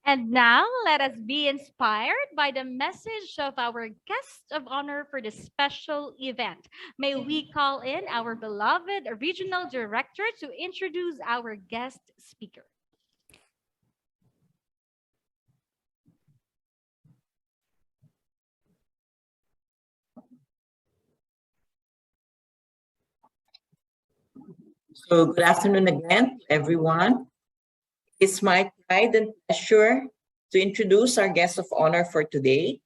And now let us be inspired by the message of our guest of honor for this special event. May we call in our beloved regional director to introduce our guest speaker. So good afternoon again, everyone. It's my pride and pleasure to introduce our guest of honor for today.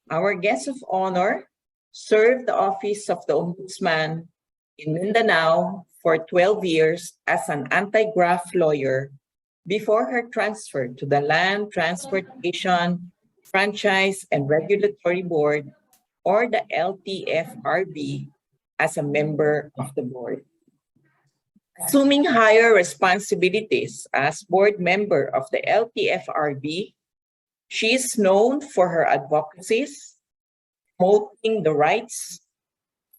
Our guest of honor served the office of the Ombudsman in Mindanao for 12 years as an anti-graft lawyer before her transfer to the Land Transportation Franchise and Regulatory Board, or the LTFRB, as a member of the board. Assuming higher responsibilities as board member of the LTFRB, she is known for her advocacies, promoting the rights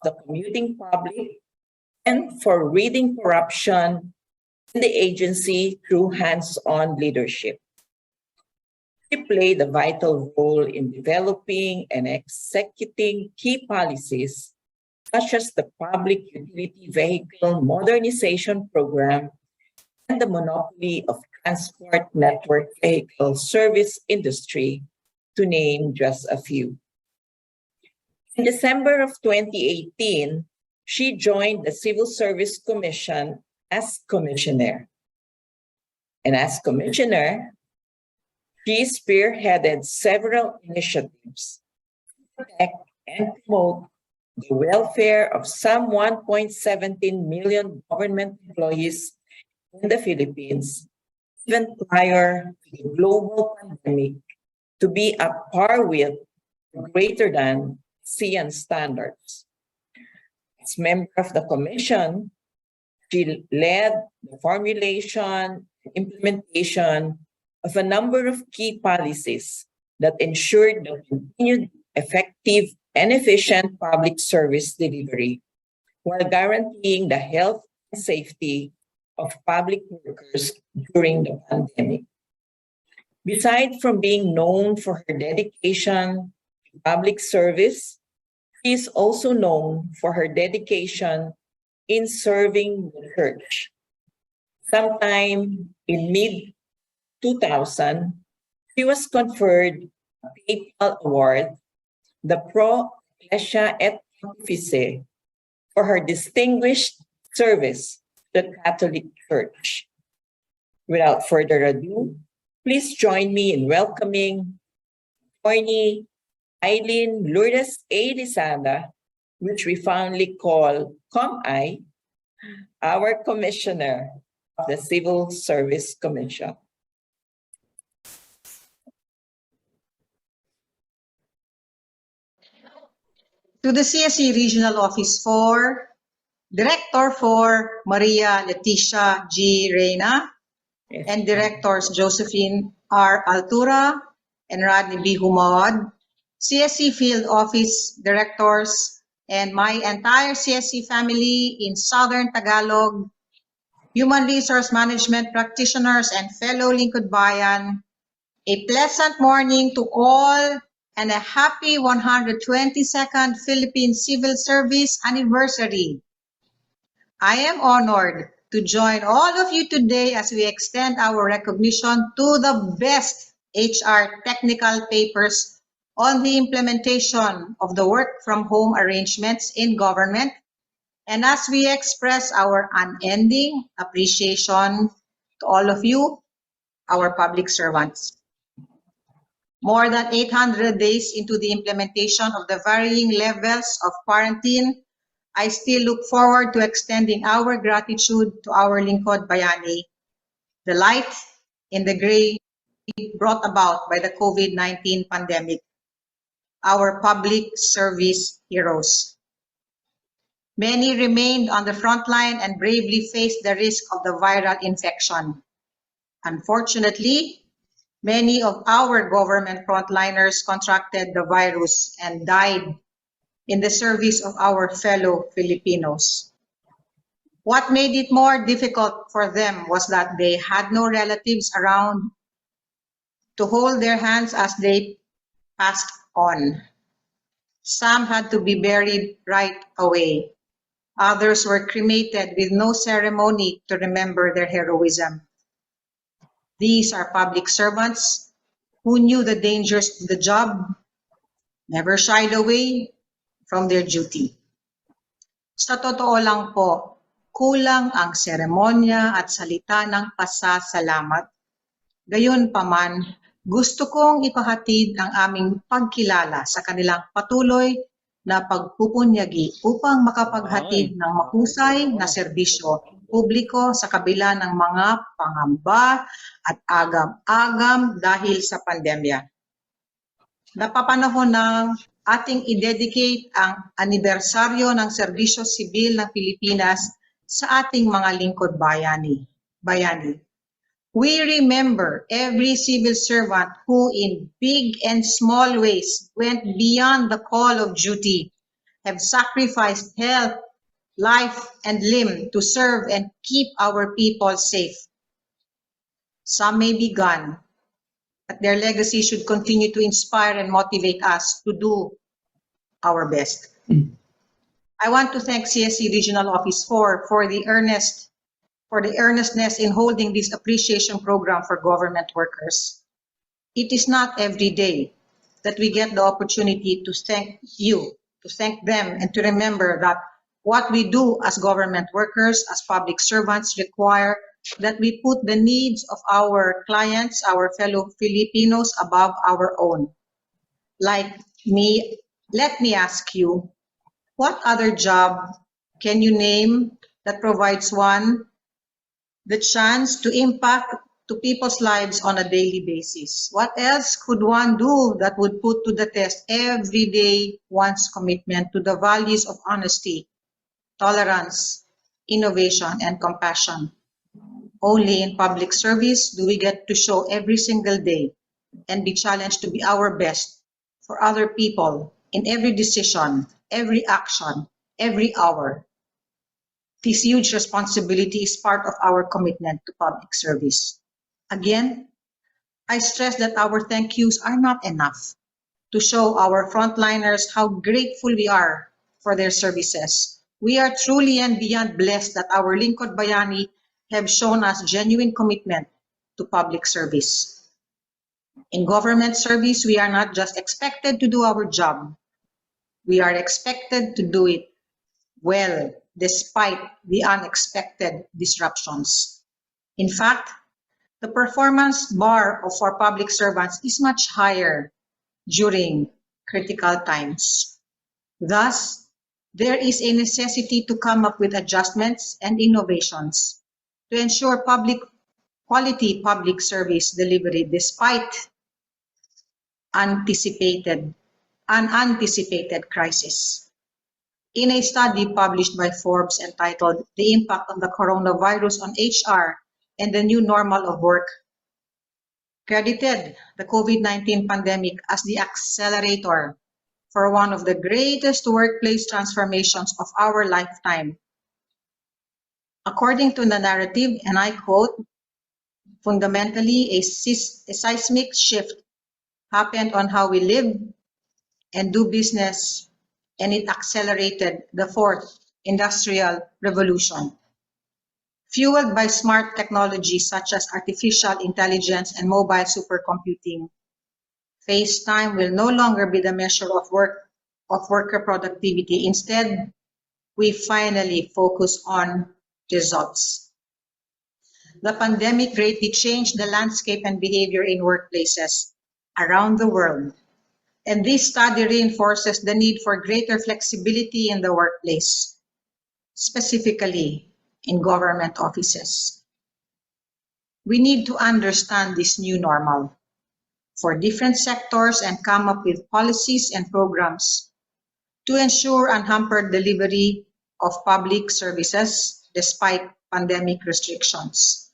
of the commuting public, and for ridding corruption in the agency through hands-on leadership. She played a vital role in developing and executing key policies such as the Public Utility Vehicle Modernization Program and the monopoly of transport network vehicle service industry, to name just a few. In December of 2018, she joined the Civil Service Commission as commissioner. And as commissioner, she spearheaded several initiatives to protect and promote the welfare of some 1.17 million government employees in the Philippines, even prior to the global pandemic, to be at par with, greater than, ASEAN standards. As member of the Commission, she led the formulation and implementation of a number of key policies that ensured the continued effective and efficient public service delivery, while guaranteeing the health and safety of public workers during the pandemic. Beside from being known for her dedication to public service, she is also known for her dedication in serving the church. Sometime in mid-2000, she was conferred a papal award, the Pro Ecclesia et Pontifice, for her distinguished service to the Catholic Church. Without further ado, please join me in welcoming Attorney Eileen Lourdes A. Lizada, which we fondly call COMI, our Commissioner of the Civil Service Commission. To the CSE Regional Office 4, Director 4, Maria Leticia G. Reyna, and Directors Josephine R. Altura and Rodney B. Humawad, CSE Field Office Directors, and my entire CSE family in Southern Tagalog, Human Resource Management practitioners and fellow Lingkod Bayan, a pleasant morning to all and a happy 122nd Philippine Civil Service anniversary. I am honored to join all of you today as we extend our recognition to the best HR technical papers on the implementation of the work from home arrangements in government, and as we express our unending appreciation to all of you, our public servants. More than 800 days into the implementation of the varying levels of quarantine, I still look forward to extending our gratitude to our Lingkod Bayani, the light in the gray brought about by the COVID-19 pandemic, our public service heroes. Many remained on the front line and bravely faced the risk of the viral infection. Unfortunately, many of our government frontliners contracted the virus and died in the service of our fellow Filipinos. What made it more difficult for them was that they had no relatives around to hold their hands as they passed on. Some had to be buried right away. Others were cremated with no ceremony to remember their heroism. These are public servants who knew the dangers of the job, never shied away from their duty. Sa totoo lang po, kulang ang seremonya at salita ng pasasalamat. Gayunpaman, gusto kong ipahatid ang aming pagkilala sa kanilang patuloy na pagpupunyagi upang makapaghatid ng mahusay na serbisyo publiko sa kabila ng mga pangamba at agam-agam dahil sa pandemya. Napapanahon ng ating i-dedicate ang anibersaryo ng serbisyo sibil ng Pilipinas sa ating mga lingkod bayani. We remember every civil servant who in big and small ways went beyond the call of duty, have sacrificed health, life, and limb to serve and keep our people safe. Some may be gone, but their legacy should continue to inspire and motivate us to do our best. I want to thank CSE Regional Office 4 for the earnestness in holding this appreciation program for government workers. It is not every day that we get the opportunity to thank you, to thank them, and to remember that what we do as government workers, as public servants, require that we put the needs of our clients, our fellow Filipinos, above our own. Like me, let me ask you, what other job can you name that provides one the chance to impact to people's lives on a daily basis? What else could one do that would put to the test every day one's commitment to the values of honesty, tolerance, innovation, and compassion? Only in public service do we get to show every single day and be challenged to be our best for other people in every decision, every action, every hour. This huge responsibility is part of our commitment to public service. Again, I stress that our thank yous are not enough to show our frontliners how grateful we are for their services. We are truly and beyond blessed that our Lingkod Bayani have shown us genuine commitment to public service. In government service, we are not just expected to do our job. We are expected to do it well, despite the unexpected disruptions. In fact, the performance bar of our public servants is much higher during critical times. Thus, there is a necessity to come up with adjustments and innovations to ensure quality public service delivery despite unanticipated crisis. In a study published by Forbes entitled "The Impact of the Coronavirus on HR and the New Normal of Work," credited the COVID-19 pandemic as the accelerator for one of the greatest workplace transformations of our lifetime. According to the narrative, and I quote, "Fundamentally, a seismic shift happened on how we live and do business, and it accelerated the fourth industrial revolution. Fueled by smart technologies such as artificial intelligence and mobile supercomputing, face time will no longer be the measure of worker productivity. Instead, we finally focus on results." The pandemic greatly changed the landscape and behavior in workplaces around the world. And this study reinforces the need for greater flexibility in the workplace, specifically in government offices. We need to understand this new normal for different sectors and come up with policies and programs to ensure unhampered delivery of public services despite pandemic restrictions.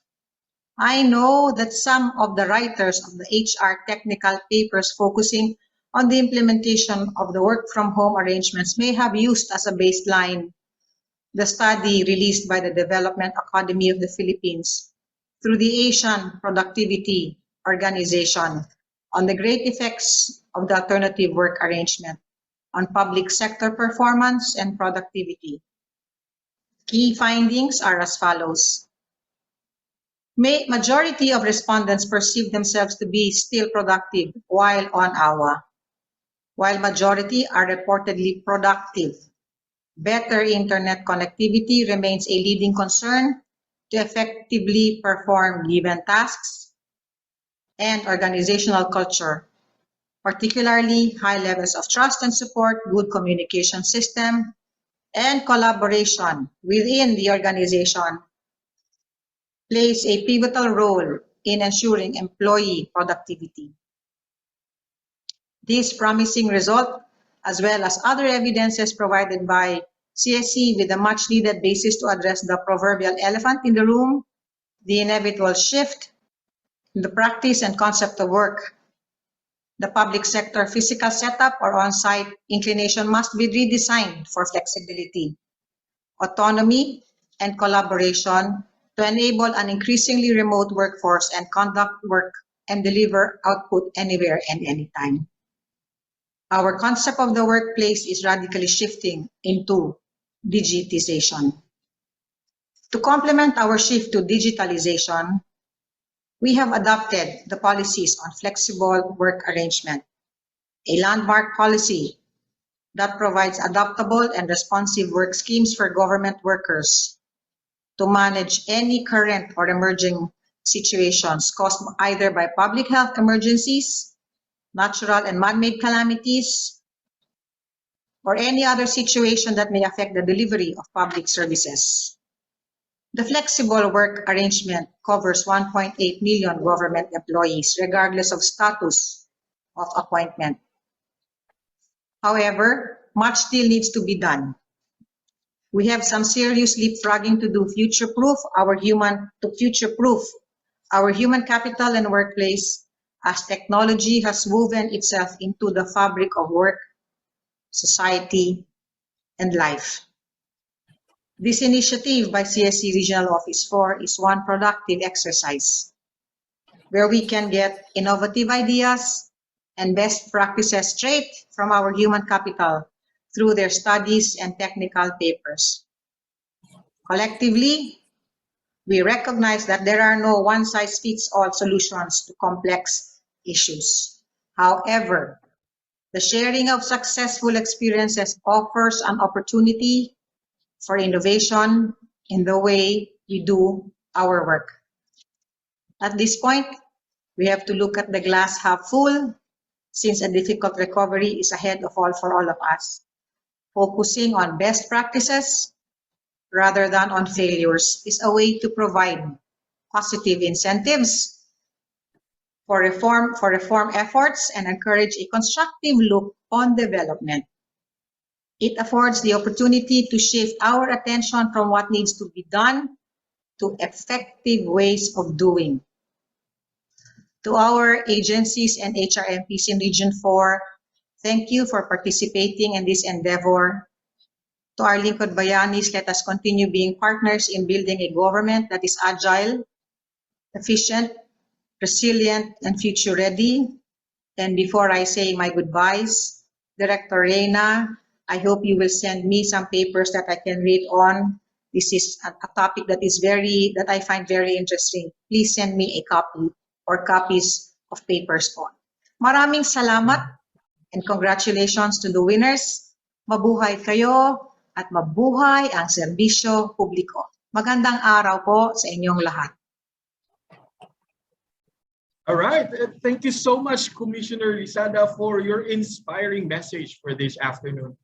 I know that some of the writers of the HR technical papers focusing on the implementation of the work-from-home arrangements may have used as a baseline the study released by the Development Academy of the Philippines through the Asian Productivity Organization on the great effects of the alternative work arrangement on public sector performance and productivity. Key findings are as follows. Majority of respondents perceive themselves to be still productive while on AWA, while majority are reportedly productive. Better internet connectivity remains a leading concern to effectively perform given tasks, and organizational culture, particularly high levels of trust and support, good communication system, and collaboration within the organization plays a pivotal role in ensuring employee productivity. This promising result, as well as other evidences provided by CSE with a much needed basis to address the proverbial elephant in the room, the inevitable shift in the practice and concept of work. The public sector physical setup or on-site inclination must be redesigned for flexibility, autonomy, and collaboration to enable an increasingly remote workforce and conduct work and deliver output anywhere and anytime. Our concept of the workplace is radically shifting into digitization. To complement our shift to digitalization, we have adopted the policies on flexible work arrangement, a landmark policy that provides adaptable and responsive work schemes for government workers to manage any current or emerging situations caused either by public health emergencies, natural and man-made calamities, or any other situation that may affect the delivery of public services. The flexible work arrangement covers 1.8 million government employees, regardless of status of appointment. However, much still needs to be done. We have some serious leapfrogging to do future-proof our human capital and workplace as technology has woven itself into the fabric of work, society, and life. This initiative by CSE Regional Office 4 is one productive exercise where we can get innovative ideas and best practices straight from our human capital through their studies and technical papers. Collectively, we recognize that there are no one-size-fits-all solutions to complex issues. However, the sharing of successful experiences offers an opportunity for innovation in the way we do our work. At this point, we have to look at the glass half full, since a difficult recovery is ahead of for all of us. Focusing on best practices rather than on failures is a way to provide positive incentives for reform efforts and encourage a constructive look on development. It affords the opportunity to shift our attention from what needs to be done to effective ways of doing. To our agencies and HRMPs in Region 4, thank you for participating in this endeavor. To our Lingkod Bayanis, let us continue being partners in building a government that is agile, efficient, resilient, and future-ready. And before I say my goodbyes, Director Reyna, I hope you will send me some papers that I can read on. This is a topic that I find very interesting. Please send me a copy or copies of papers on. Maraming salamat and congratulations to the winners. Mabuhay kayo at mabuhay ang serbisyo publiko. Magandang araw po sa inyong lahat. All right. Thank you so much, Commissioner Rizada, for your inspiring message for this afternoon.